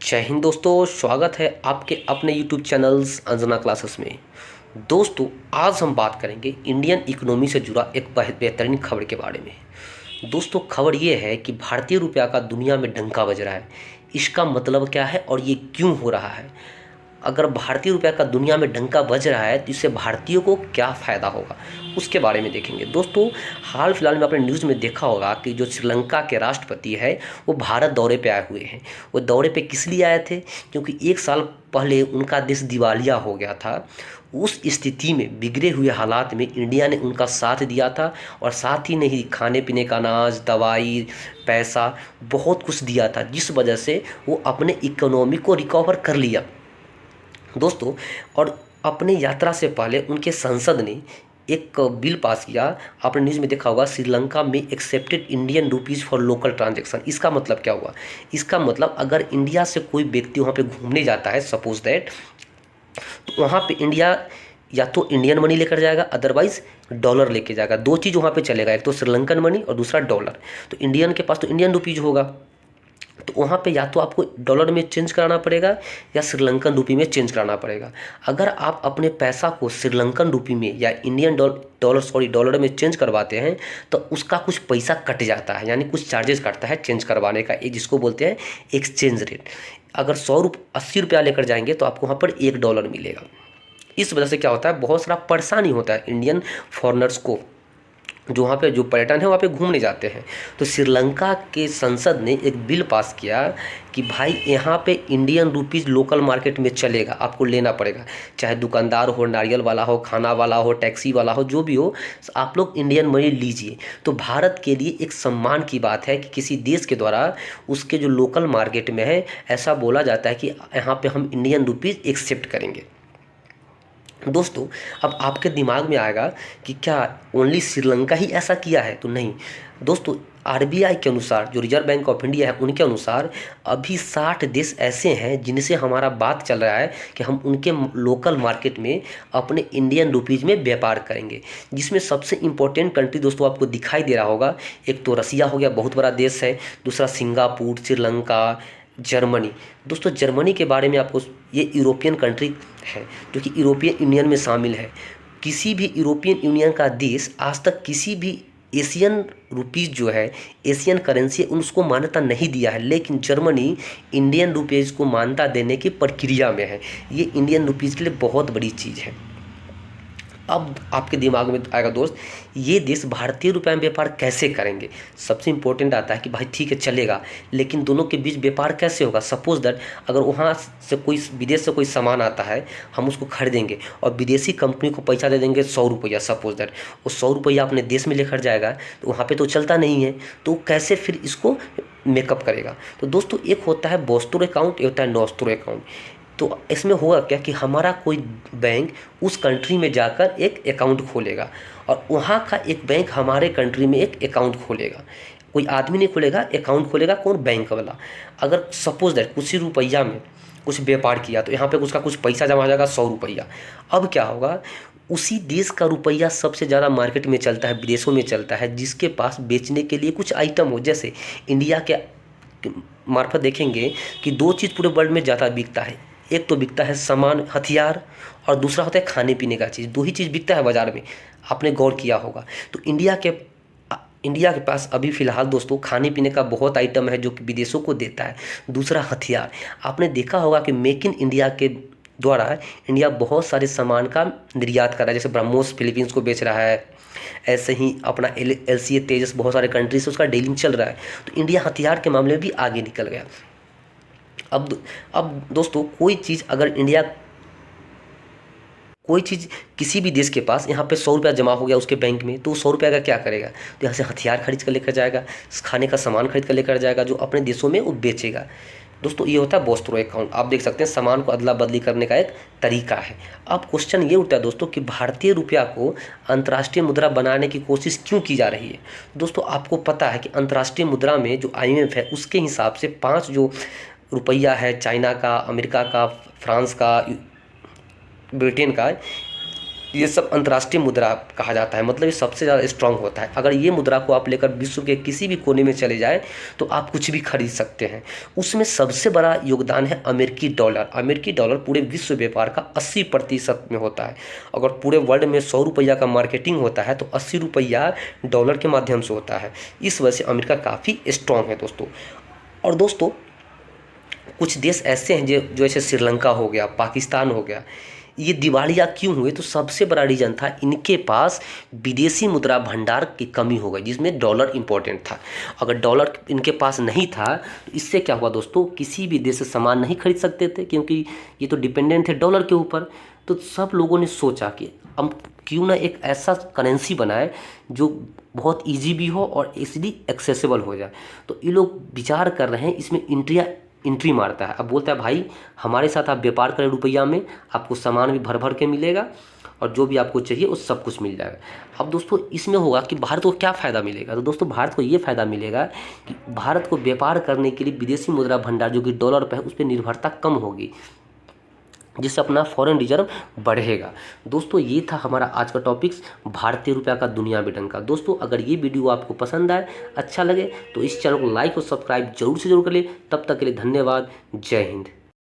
जय हिंद दोस्तों, स्वागत है आपके अपने YouTube चैनल्स अंजना क्लासेस में। दोस्तों, आज हम बात करेंगे इंडियन इकोनॉमी से जुड़ा एक बेहतरीन खबर के बारे में। दोस्तों, खबर ये है कि भारतीय रुपया का दुनिया में डंका बज रहा है। इसका मतलब क्या है और ये क्यों हो रहा है? अगर भारतीय रुपया का दुनिया में डंका बज रहा है तो इससे भारतीयों को क्या फ़ायदा होगा, उसके बारे में देखेंगे। दोस्तों, हाल फिलहाल में आपने न्यूज़ में देखा होगा कि जो श्रीलंका के राष्ट्रपति है वो भारत दौरे पे आए हुए हैं। वो दौरे पे किस लिए आए थे? क्योंकि एक साल पहले उनका देश दिवालिया हो गया था। उस स्थिति में, बिगड़े हुए हालात में इंडिया ने उनका साथ दिया था, और साथ ही नहीं, खाने पीने का अनाज, दवाई, पैसा, बहुत कुछ दिया था, जिस वजह से वो अपने इकोनॉमी को रिकवर कर लिया दोस्तों। और अपने यात्रा से पहले उनके संसद ने एक बिल पास किया। आपने न्यूज़ में देखा होगा, श्रीलंका में accepted Indian rupees for local transaction. इसका मतलब क्या हुआ? इसका मतलब अगर इंडिया से कोई व्यक्ति वहाँ पे घूमने जाता है, सपोज दैट, तो वहाँ पे इंडिया या तो इंडियन मनी लेकर जाएगा, अदरवाइज डॉलर लेके जाएगा। दो चीज़ वहाँ पे चलेगा, एक तो श्रीलंकन मनी और दूसरा डॉलर। तो इंडियन के पास तो इंडियन रुपीज़ होगा, तो वहाँ पे या तो आपको डॉलर में चेंज कराना पड़ेगा या श्रीलंकन रुपी में चेंज कराना पड़ेगा। अगर आप अपने पैसा को श्रीलंकन रुपी में या इंडियन डॉलर में चेंज करवाते हैं तो उसका कुछ पैसा कट जाता है, यानी कुछ चार्जेस कटता है चेंज करवाने का, ये जिसको बोलते हैं एक्सचेंज रेट। अगर 80 रुपया लेकर जाएंगे तो आपको वहाँ पर $1 मिलेगा। इस वजह से क्या होता है, बहुत सारा परेशानी होता है इंडियन फॉरेनर्स को, जो वहाँ पे जो पर्यटन है वहाँ पे घूमने जाते हैं। तो श्रीलंका के संसद ने एक बिल पास किया कि भाई यहाँ पे इंडियन रुपीज़ लोकल मार्केट में चलेगा, आपको लेना पड़ेगा, चाहे दुकानदार हो, नारियल वाला हो, खाना वाला हो, टैक्सी वाला हो, जो भी हो, आप लोग इंडियन मनी लीजिए। तो भारत के लिए एक सम्मान की बात है कि किसी देश के द्वारा उसके जो लोकल मार्केट में है, ऐसा बोला जाता है कि यहाँ पर हम इंडियन रुपीज़ एक्सेप्ट करेंगे। दोस्तों, अब आपके दिमाग में आएगा कि क्या ओनली श्रीलंका ही ऐसा किया है? तो नहीं दोस्तों, आरबीआई के अनुसार, जो रिजर्व बैंक ऑफ इंडिया है, उनके अनुसार अभी 60 देश ऐसे हैं जिनसे हमारा बात चल रहा है कि हम उनके लोकल मार्केट में अपने इंडियन रुपीज़ में व्यापार करेंगे। जिसमें सबसे इम्पोर्टेंट कंट्री दोस्तों आपको दिखाई दे रहा होगा, एक तो रसिया हो गया, बहुत बड़ा देश है, दूसरा सिंगापुर, श्रीलंका, जर्मनी। दोस्तों, जर्मनी के बारे में आपको, ये यूरोपियन कंट्री है जो कि यूरोपियन यूनियन में शामिल है। किसी भी यूरोपियन यूनियन का देश आज तक किसी भी एशियन रुपीज़ जो है, एशियन करेंसी, उसको मान्यता नहीं दिया है, लेकिन जर्मनी इंडियन रुपीज़ को मान्यता देने की प्रक्रिया में है। ये इंडियन रुपीज़ के लिए बहुत बड़ी चीज़ है। अब आपके दिमाग में आएगा, दोस्त, ये देश भारतीय रुपये में व्यापार कैसे करेंगे? सबसे इम्पोर्टेंट आता है कि भाई ठीक है चलेगा, लेकिन दोनों के बीच व्यापार कैसे होगा? सपोज दैट अगर वहाँ से कोई विदेश से कोई सामान आता है, हम उसको खरीदेंगे और विदेशी कंपनी को पैसा दे देंगे 100 रुपया, सपोज दैट वो 100 रुपया अपने देश में लेकर जाएगा, तो वहाँ पर तो चलता नहीं है, तो कैसे फिर इसको मेकअप करेगा? तो दोस्तों, एक होता है बोस्टोर अकाउंट, एक होता है नॉस्टोर अकाउंट। तो इसमें होगा क्या कि हमारा कोई बैंक उस कंट्री में जाकर एक अकाउंट खोलेगा और वहाँ का एक बैंक हमारे कंट्री में एक अकाउंट खोलेगा। कोई आदमी नहीं खोलेगा, अकाउंट खोलेगा कौन? बैंक वाला। अगर सपोज दैट कुछ ही रुपया में कुछ व्यापार किया तो यहाँ पे उसका कुछ पैसा जमा हो जाएगा, 100 रुपया। अब क्या होगा, उसी देश का रुपया सबसे ज़्यादा मार्केट में चलता है, विदेशों में चलता है, जिसके पास बेचने के लिए कुछ आइटम हो। जैसे इंडिया के मार्फत देखेंगे कि दो चीज़ पूरे वर्ल्ड में ज़्यादा बिकता है, एक तो बिकता है सामान, हथियार, और दूसरा होता है खाने पीने का चीज़। दो ही चीज़ बिकता है बाज़ार में, आपने गौर किया होगा। तो इंडिया के पास अभी फ़िलहाल दोस्तों खाने पीने का बहुत आइटम है जो कि विदेशों को देता है। दूसरा हथियार। आपने देखा होगा कि मेक इन इंडिया के द्वारा इंडिया बहुत सारे सामान का निर्यात कर रहा है, जैसे ब्रह्मोस फिलीपींस को बेच रहा है, ऐसे ही अपना LCA तेजस बहुत सारे कंट्री से उसका डीलिंग चल रहा है। तो इंडिया हथियार के मामले में भी आगे निकल गया। अब दोस्तों, कोई चीज़ किसी भी देश के पास यहाँ पे 100 रुपया जमा हो गया उसके बैंक में, तो 100 रुपया का क्या करेगा? तो यहाँ से हथियार खरीद कर लेकर जाएगा, खाने का सामान खरीद कर लेकर जाएगा, जो अपने देशों में वो बेचेगा। दोस्तों, ये होता है बोस्टोर अकाउंट। आप देख सकते हैं सामान को अदला बदली करने का एक तरीका है। अब क्वेश्चन ये उठता है दोस्तों कि भारतीय रुपया को अंतर्राष्ट्रीय मुद्रा बनाने की कोशिश क्यों की जा रही है? दोस्तों, आपको पता है कि अंतर्राष्ट्रीय मुद्रा में जो IMF है, उसके हिसाब से 5 जो रुपया है, चाइना का, अमेरिका का, फ्रांस का, ब्रिटेन का, ये सब अंतर्राष्ट्रीय मुद्रा कहा जाता है, मतलब ये सबसे ज़्यादा स्ट्रांग होता है। अगर ये मुद्रा को आप लेकर विश्व के किसी भी कोने में चले जाएं तो आप कुछ भी खरीद सकते हैं। उसमें सबसे बड़ा योगदान है अमेरिकी डॉलर। अमेरिकी डॉलर पूरे विश्व व्यापार का 80% में होता है। अगर पूरे वर्ल्ड में 100 रुपया का मार्केटिंग होता है तो 80 रुपया डॉलर के माध्यम से होता है। इस वजह से अमेरिका काफ़ी स्ट्रांग है दोस्तों। और दोस्तों कुछ देश ऐसे हैं जो जैसे श्रीलंका हो गया, पाकिस्तान हो गया, ये दिवालिया क्यों हुए? तो सबसे बड़ा रीज़न था इनके पास विदेशी मुद्रा भंडार की कमी हो गई, जिसमें डॉलर इंपॉर्टेंट था। अगर डॉलर इनके पास नहीं था तो इससे क्या हुआ दोस्तों, किसी भी देश से सामान नहीं खरीद सकते थे, क्योंकि ये तो डिपेंडेंट थे डॉलर के ऊपर। तो सब लोगों ने सोचा कि हम क्यों ना एक ऐसा करेंसी बनाए जो बहुत ईजी भी हो और इजीली एक्सेसिबल हो जाए। तो ये लोग विचार कर रहे हैं, इसमें इंडिया एंट्री मारता है। अब बोलता है भाई हमारे साथ आप व्यापार करें रुपया में, आपको सामान भी भर भर के मिलेगा और जो भी आपको चाहिए वो सब कुछ मिल जाएगा। अब दोस्तों इसमें होगा कि भारत को क्या फ़ायदा मिलेगा? तो दोस्तों भारत को ये फ़ायदा मिलेगा कि भारत को व्यापार करने के लिए विदेशी मुद्रा भंडार जो कि डॉलर पर है उस पर निर्भरता कम होगी, जिससे अपना फॉरेन रिजर्व बढ़ेगा। दोस्तों ये था हमारा आज का टॉपिक्स, भारतीय रुपया का दुनिया में डंका। दोस्तों अगर ये वीडियो आपको पसंद आए, अच्छा लगे तो इस चैनल को लाइक और सब्सक्राइब जरूर से जरूर कर ले। तब तक के लिए धन्यवाद। जय हिंद।